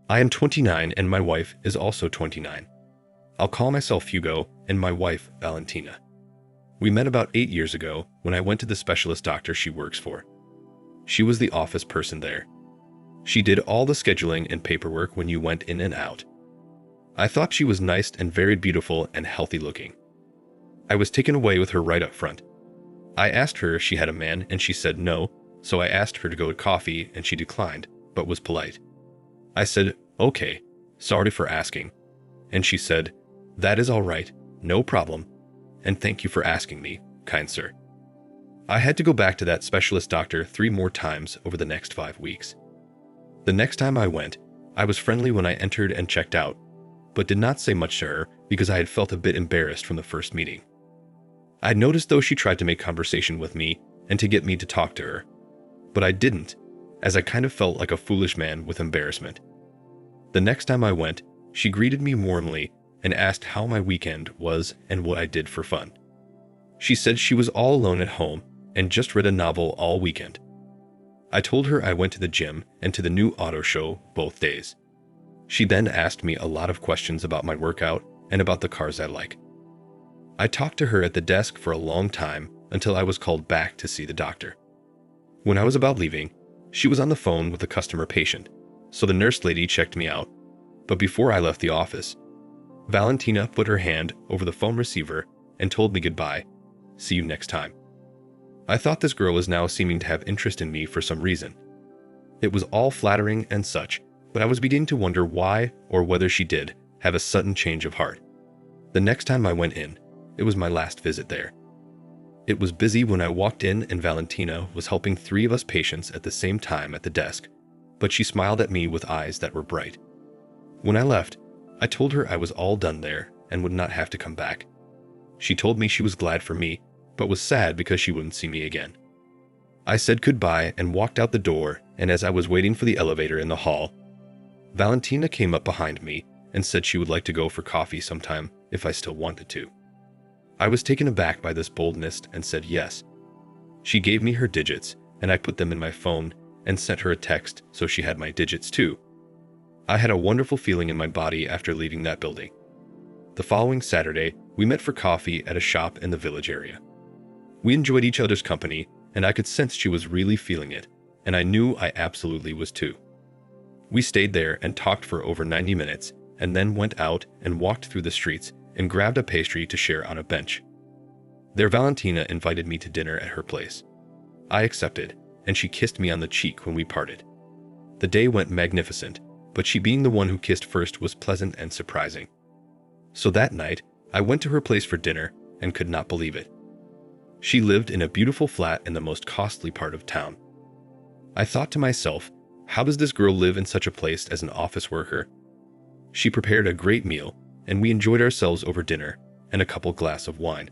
I am 29 and my wife is also 29. I'll call myself Hugo and my wife Valentina. We met about 8 years ago when I went to the specialist doctor she works for. She was the office person there. She did all the scheduling and paperwork when you went in and out. I thought she was nice and very beautiful and healthy looking. I was taken away with her right up front. I asked her if she had a man and she said no, so I asked her to go to coffee and she declined, but was polite. I said, "Okay, sorry for asking." And she said, "That is all right, no problem, and thank you for asking me, kind sir." I had to go back to that specialist doctor 3 more times over the next 5 weeks. The next time I went, I was friendly when I entered and checked out, but did not say much to her because I had felt a bit embarrassed from the first meeting. I noticed though she tried to make conversation with me and to get me to talk to her, but I didn't, as I kind of felt like a foolish man with embarrassment. The next time I went, she greeted me warmly and asked how my weekend was and what I did for fun. She said she was all alone at home and just read a novel all weekend. I told her I went to the gym and to the new auto show both days. She then asked me a lot of questions about my workout and about the cars I like. I talked to her at the desk for a long time until I was called back to see the doctor. When I was about leaving, she was on the phone with a customer patient, so the nurse lady checked me out. But before I left the office, Valentina put her hand over the phone receiver and told me goodbye. See you next time. I thought this girl was now seeming to have interest in me for some reason. It was all flattering and such, but I was beginning to wonder why or whether she did have a sudden change of heart. The next time I went in, it was my last visit there. It was busy when I walked in and Valentina was helping 3 of us patients at the same time at the desk, but she smiled at me with eyes that were bright. When I left, I told her I was all done there and would not have to come back. She told me she was glad for me, but was sad because she wouldn't see me again. I said goodbye and walked out the door, and as I was waiting for the elevator in the hall, Valentina came up behind me and said she would like to go for coffee sometime if I still wanted to. I was taken aback by this boldness and said yes. She gave me her digits, and I put them in my phone and sent her a text so she had my digits too. I had a wonderful feeling in my body after leaving that building. The following Saturday, we met for coffee at a shop in the village area. We enjoyed each other's company, and I could sense she was really feeling it, and I knew I absolutely was too. We stayed there and talked for over 90 minutes, and then went out and walked through the streets and grabbed a pastry to share on a bench. There Valentina invited me to dinner at her place. I accepted, and she kissed me on the cheek when we parted. The day went magnificent, but she being the one who kissed first was pleasant and surprising. So that night, I went to her place for dinner and could not believe it. She lived in a beautiful flat in the most costly part of town. I thought to myself, how does this girl live in such a place as an office worker? She prepared a great meal, and we enjoyed ourselves over dinner and a couple glasses of wine.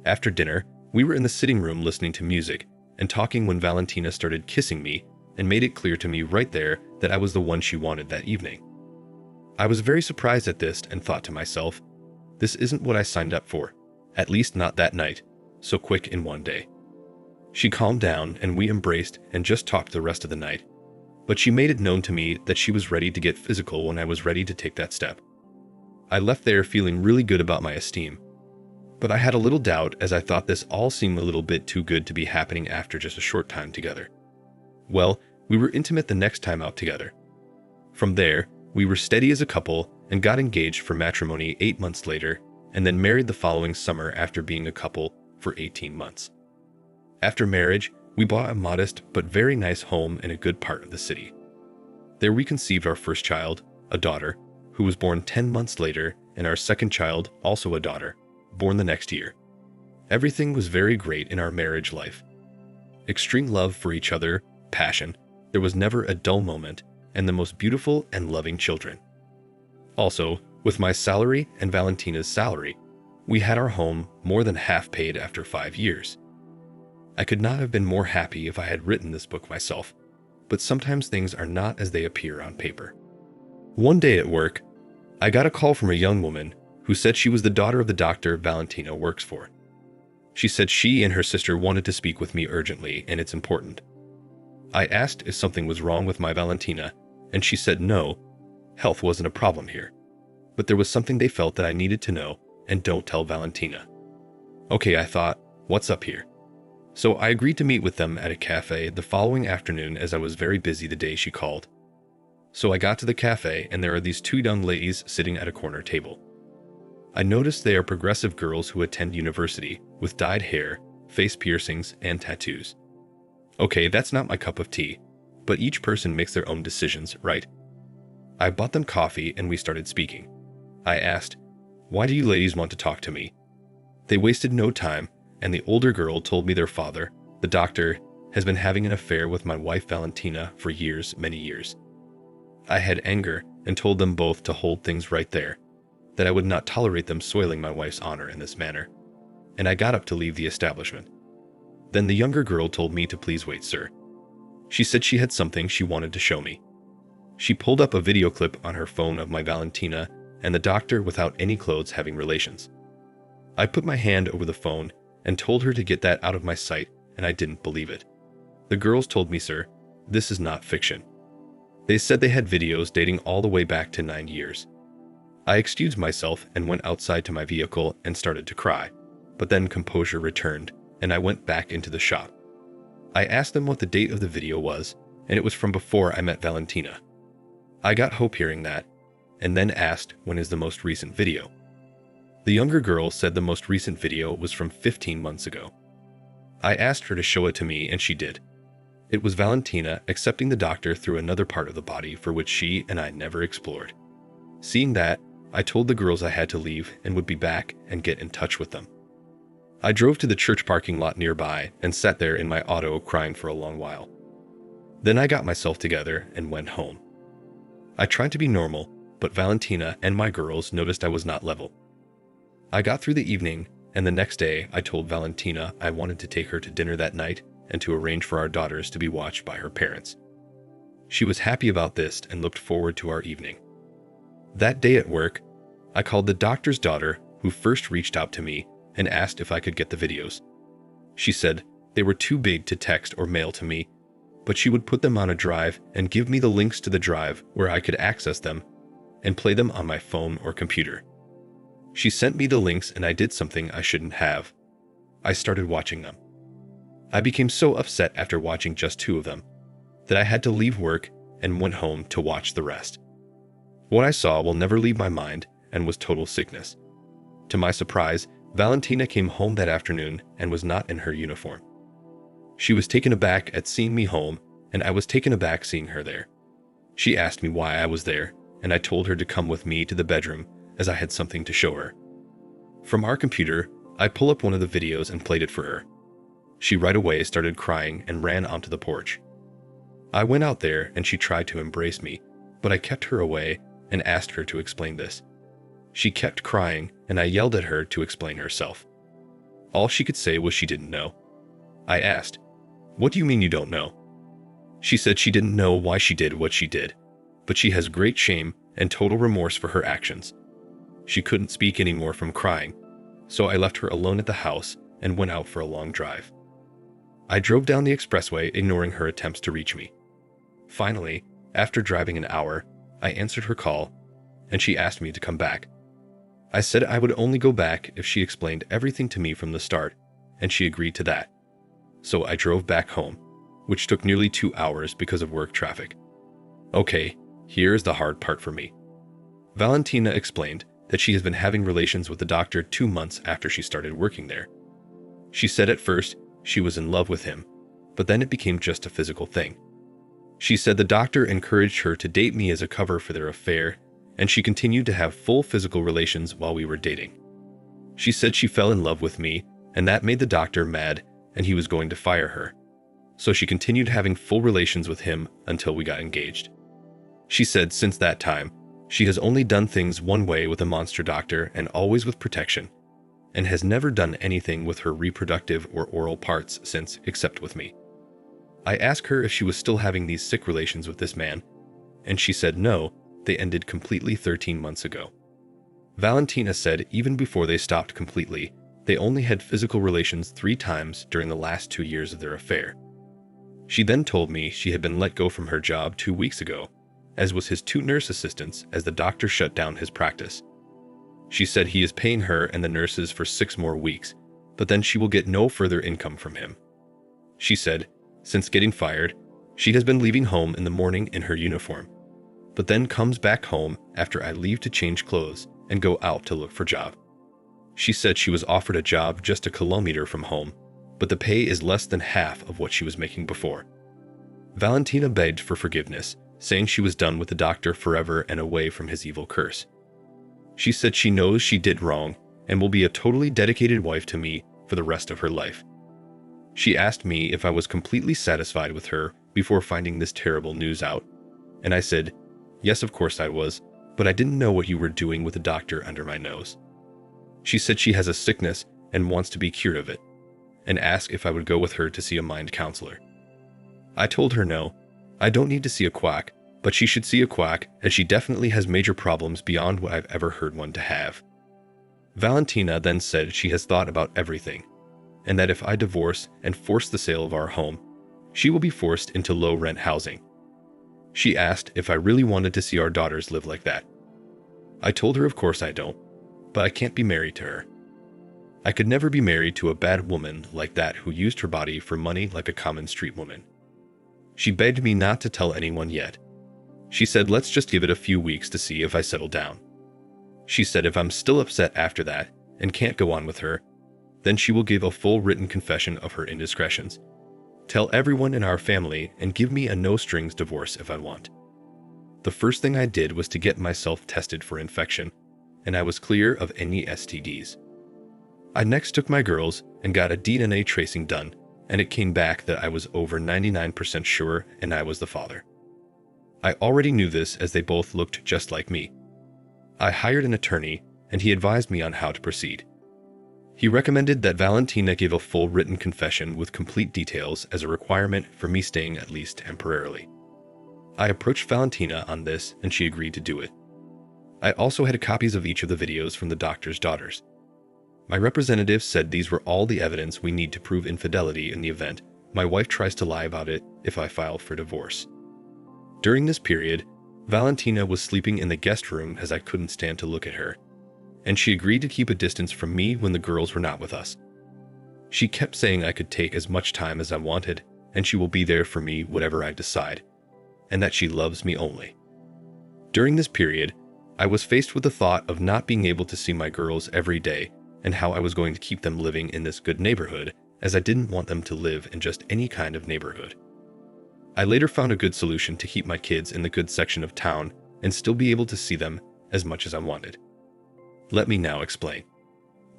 After dinner, we were in the sitting room listening to music and talking when Valentina started kissing me and made it clear to me right there that I was the one she wanted that evening. I was very surprised at this and thought to myself, this isn't what I signed up for, at least not that night, so quick in one day. She calmed down and we embraced and just talked the rest of the night, but she made it known to me that she was ready to get physical when I was ready to take that step. I left there feeling really good about my esteem, but I had a little doubt as I thought this all seemed a little bit too good to be happening after just a short time together. Well, we were intimate the next time out together. From there, we were steady as a couple and got engaged for matrimony 8 months later, and then married the following summer after being a couple for 18 months. After marriage, we bought a modest but very nice home in a good part of the city. There we conceived our first child, a daughter, who was born 10 months later, and our second child, also a daughter, born the next year. Everything was very great in our marriage life. Extreme love for each other, passion, there was never a dull moment, and the most beautiful and loving children. Also, with my salary and Valentina's salary, we had our home more than half paid after 5 years. I could not have been more happy if I had written this book myself, but sometimes things are not as they appear on paper. One day at work, I got a call from a young woman who said she was the daughter of the doctor Valentina works for. She said she and her sister wanted to speak with me urgently, and it's important. I asked if something was wrong with my Valentina, and she said no, Health wasn't a problem here, but there was something they felt that I needed to know and don't tell Valentina. Okay, I thought, what's up here? So I agreed to meet with them at a cafe the following afternoon as I was very busy the day she called. So I got to the cafe and there are these two young ladies sitting at a corner table. I noticed they are progressive girls who attend university with dyed hair, face piercings, and tattoos. Okay, that's not my cup of tea, but each person makes their own decisions, right? I bought them coffee and we started speaking. I asked, "Why do you ladies want to talk to me?" They wasted no time, and the older girl told me their father, the doctor, has been having an affair with my wife Valentina for years, many years. I had anger and told them both to hold things right there, that I would not tolerate them soiling my wife's honor in this manner, and I got up to leave the establishment. Then the younger girl told me to please wait, sir. She said she had something she wanted to show me. She pulled up a video clip on her phone of my Valentina and the doctor without any clothes having relations. I put my hand over the phone and told her to get that out of my sight, and I didn't believe it. The girls told me, "Sir, this is not fiction." They said they had videos dating all the way back to 9 years. I excused myself and went outside to my vehicle and started to cry, but then composure returned, and I went back into the shop. I asked them what the date of the video was, and it was from before I met Valentina. I got hope hearing that, and then asked when is the most recent video. The younger girl said the most recent video was from 15 months ago. I asked her to show it to me and she did. It was Valentina accepting the doctor through another part of the body for which she and I never explored. Seeing that, I told the girls I had to leave and would be back and get in touch with them. I drove to the church parking lot nearby and sat there in my auto crying for a long while. Then I got myself together and went home. I tried to be normal, but Valentina and my girls noticed I was not level. I got through the evening, and the next day I told Valentina I wanted to take her to dinner that night and to arrange for our daughters to be watched by her parents. She was happy about this and looked forward to our evening. That day at work, I called the doctor's daughter, who first reached out to me and asked if I could get the videos. She said they were too big to text or mail to me, but she would put them on a drive and give me the links to the drive where I could access them and play them on my phone or computer. She sent me the links and I did something I shouldn't have. I started watching them. I became so upset after watching just 2 of them that I had to leave work and went home to watch the rest. What I saw will never leave my mind and was total sickness. To my surprise, Valentina came home that afternoon and was not in her uniform. She was taken aback at seeing me home, and I was taken aback seeing her there. She asked me why I was there, and I told her to come with me to the bedroom as I had something to show her. From our computer, I pull up one of the videos and played it for her. She right away started crying and ran onto the porch. I went out there and she tried to embrace me, but I kept her away and asked her to explain this. She kept crying and I yelled at her to explain herself. All she could say was she didn't know. I asked, "What do you mean you don't know?" She said she didn't know why she did what she did, but she has great shame and total remorse for her actions. She couldn't speak anymore from crying, so I left her alone at the house and went out for a long drive. I drove down the expressway, ignoring her attempts to reach me. Finally, after driving an hour, I answered her call, and she asked me to come back. I said I would only go back if she explained everything to me from the start, and she agreed to that. So I drove back home, which took nearly 2 hours because of work traffic. Okay, here's the hard part for me. Valentina explained that she has been having relations with the doctor 2 months after she started working there. She said at first she was in love with him, but then it became just a physical thing. She said the doctor encouraged her to date me as a cover for their affair, and she continued to have full physical relations while we were dating. She said she fell in love with me, and that made the doctor mad, and he was going to fire her. So she continued having full relations with him until we got engaged. She said since that time, she has only done things one way with a monster doctor and always with protection, and has never done anything with her reproductive or oral parts since, except with me. I asked her if she was still having these sick relations with this man, and she said no, they ended completely 13 months ago. Valentina said even before they stopped completely, they only had physical relations 3 times during the last 2 years of their affair. She then told me she had been let go from her job 2 weeks ago, as was his 2 nurse assistants, as the doctor shut down his practice. She said he is paying her and the nurses for 6 more weeks, but then she will get no further income from him. She said, since getting fired, she has been leaving home in the morning in her uniform, but then comes back home after I leave to change clothes and go out to look for a job. She said she was offered a job just a kilometer from home, but the pay is less than half of what she was making before. Valentina begged for forgiveness, saying she was done with the doctor forever and away from his evil curse. She said she knows she did wrong and will be a totally dedicated wife to me for the rest of her life. She asked me if I was completely satisfied with her before finding this terrible news out, and I said, yes, of course I was, but I didn't know what you were doing with the doctor under my nose. She said she has a sickness and wants to be cured of it, and asked if I would go with her to see a mind counselor. I told her no, I don't need to see a quack, but she should see a quack as she definitely has major problems beyond what I've ever heard one to have. Valentina then said she has thought about everything, and that if I divorce and force the sale of our home, she will be forced into low-rent housing. She asked if I really wanted to see our daughters live like that. I told her of course I don't, but I can't be married to her. I could never be married to a bad woman like that who used her body for money like a common street woman. She begged me not to tell anyone yet. She said let's just give it a few weeks to see if I settle down. She said if I'm still upset after that and can't go on with her, then she will give a full written confession of her indiscretions, tell everyone in our family, and give me a no-strings divorce if I want. The first thing I did was to get myself tested for infection, and I was clear of any STDs. I next took my girls and got a DNA tracing done, and it came back that I was over 99% sure and I was the father. I already knew this as they both looked just like me. I hired an attorney, and he advised me on how to proceed. He recommended that Valentina give a full written confession with complete details as a requirement for me staying at least temporarily. I approached Valentina on this and she agreed to do it. I also had copies of each of the videos from the doctor's daughters. My representative said these were all the evidence we need to prove infidelity in the event my wife tries to lie about it if I file for divorce. During this period, Valentina was sleeping in the guest room as I couldn't stand to look at her, and she agreed to keep a distance from me when the girls were not with us. She kept saying I could take as much time as I wanted, and she will be there for me whatever I decide, and that she loves me only. During this period, I was faced with the thought of not being able to see my girls every day and how I was going to keep them living in this good neighborhood, as I didn't want them to live in just any kind of neighborhood. I later found a good solution to keep my kids in the good section of town and still be able to see them as much as I wanted. Let me now explain.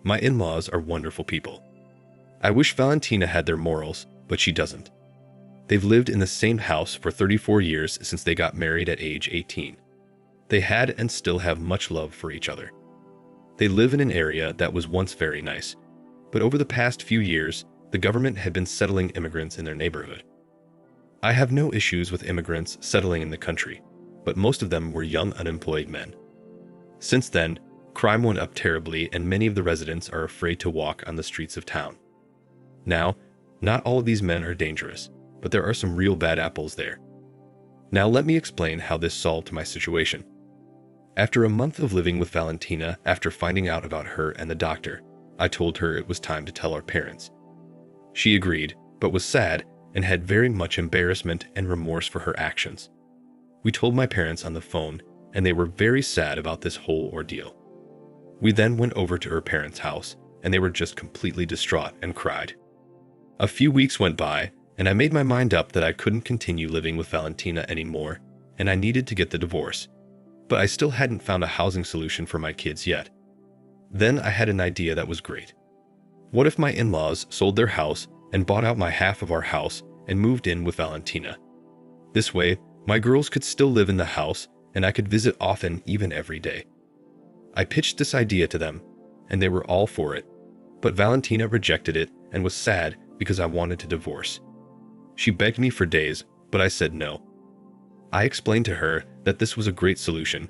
My in-laws are wonderful people. I wish Valentina had their morals, but she doesn't. They've lived in the same house for 34 years since they got married at age 18. They had and still have much love for each other. They live in an area that was once very nice, but over the past few years, the government had been settling immigrants in their neighborhood. I have no issues with immigrants settling in the country, but most of them were young unemployed men. Since then, crime went up terribly and many of the residents are afraid to walk on the streets of town. Now, not all of these men are dangerous, but there are some real bad apples there. Now let me explain how this solved my situation. After a month of living with Valentina, after finding out about her and the doctor, I told her it was time to tell our parents. She agreed, but was sad and had very much embarrassment and remorse for her actions. We told my parents on the phone, and they were very sad about this whole ordeal. We then went over to her parents' house, and they were just completely distraught and cried. A few weeks went by, and I made my mind up that I couldn't continue living with Valentina anymore, and I needed to get the divorce. But I still hadn't found a housing solution for my kids yet. Then I had an idea that was great. What if my in-laws sold their house and bought out my half of our house and moved in with Valentina? This way, my girls could still live in the house and I could visit often, even every day. I pitched this idea to them, and they were all for it, but Valentina rejected it and was sad because I wanted to divorce. She begged me for days, but I said no. I explained to her that this was a great solution,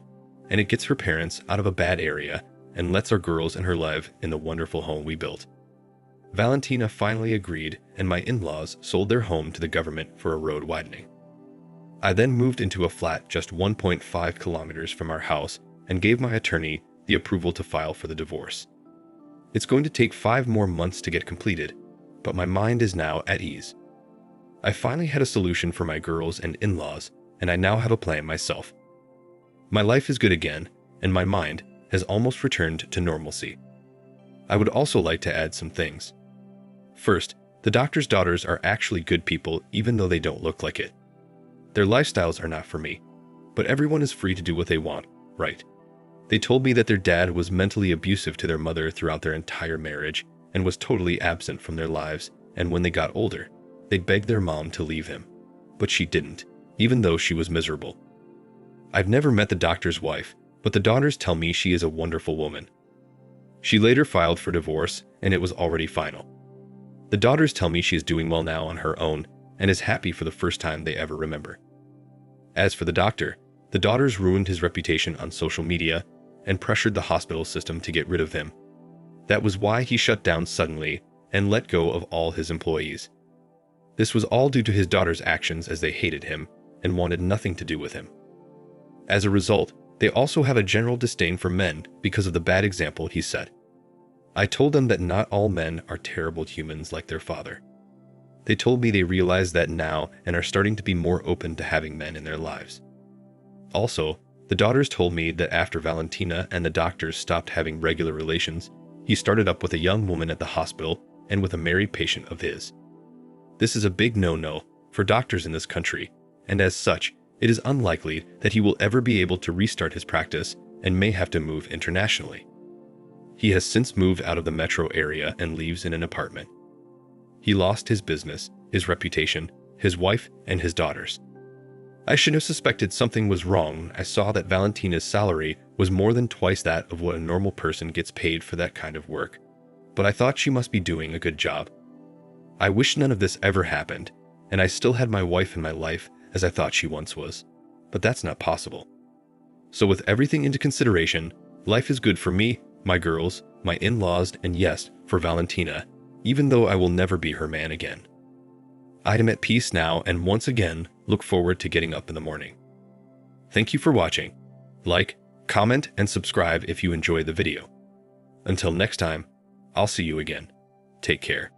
and it gets her parents out of a bad area and lets our girls and her live in the wonderful home we built. Valentina finally agreed, and my in-laws sold their home to the government for a road widening. I then moved into a flat just 1.5 kilometers from our house and gave my attorney the approval to file for the divorce. It's going to take 5 more months to get completed, but my mind is now at ease. I finally had a solution for my girls and in-laws, and I now have a plan myself. My life is good again, and my mind has almost returned to normalcy. I would also like to add some things. First, the doctor's daughters are actually good people even though they don't look like it. Their lifestyles are not for me, but everyone is free to do what they want, right? They told me that their dad was mentally abusive to their mother throughout their entire marriage and was totally absent from their lives, and when they got older, they begged their mom to leave him. But she didn't, even though she was miserable. I've never met the doctor's wife, but the daughters tell me she is a wonderful woman. She later filed for divorce, and it was already final. The daughters tell me she is doing well now on her own and is happy for the first time they ever remember. As for the doctor, the daughters ruined his reputation on social media and pressured the hospital system to get rid of him. That was why he shut down suddenly and let go of all his employees. This was all due to his daughter's actions, as they hated him and wanted nothing to do with him. As a result, they also have a general disdain for men because of the bad example he set. I told them that not all men are terrible humans like their father. They told me they realize that now and are starting to be more open to having men in their lives. Also, the daughters told me that after Valentina and the doctors stopped having regular relations, he started up with a young woman at the hospital and with a married patient of his. This is a big no-no for doctors in this country, and as such, it is unlikely that he will ever be able to restart his practice and may have to move internationally. He has since moved out of the metro area and lives in an apartment. He lost his business, his reputation, his wife, and his daughters. I should have suspected something was wrong when I saw that Valentina's salary was more than twice that of what a normal person gets paid for that kind of work, but I thought she must be doing a good job. I wish none of this ever happened, and I still had my wife in my life as I thought she once was, but that's not possible. So with everything into consideration, life is good for me, my girls, my in-laws, and yes, for Valentina, even though I will never be her man again. I am at peace now and once again look forward to getting up in the morning. Thank you for watching. Like, comment, and subscribe if you enjoyed the video. Until next time, I'll see you again. Take care.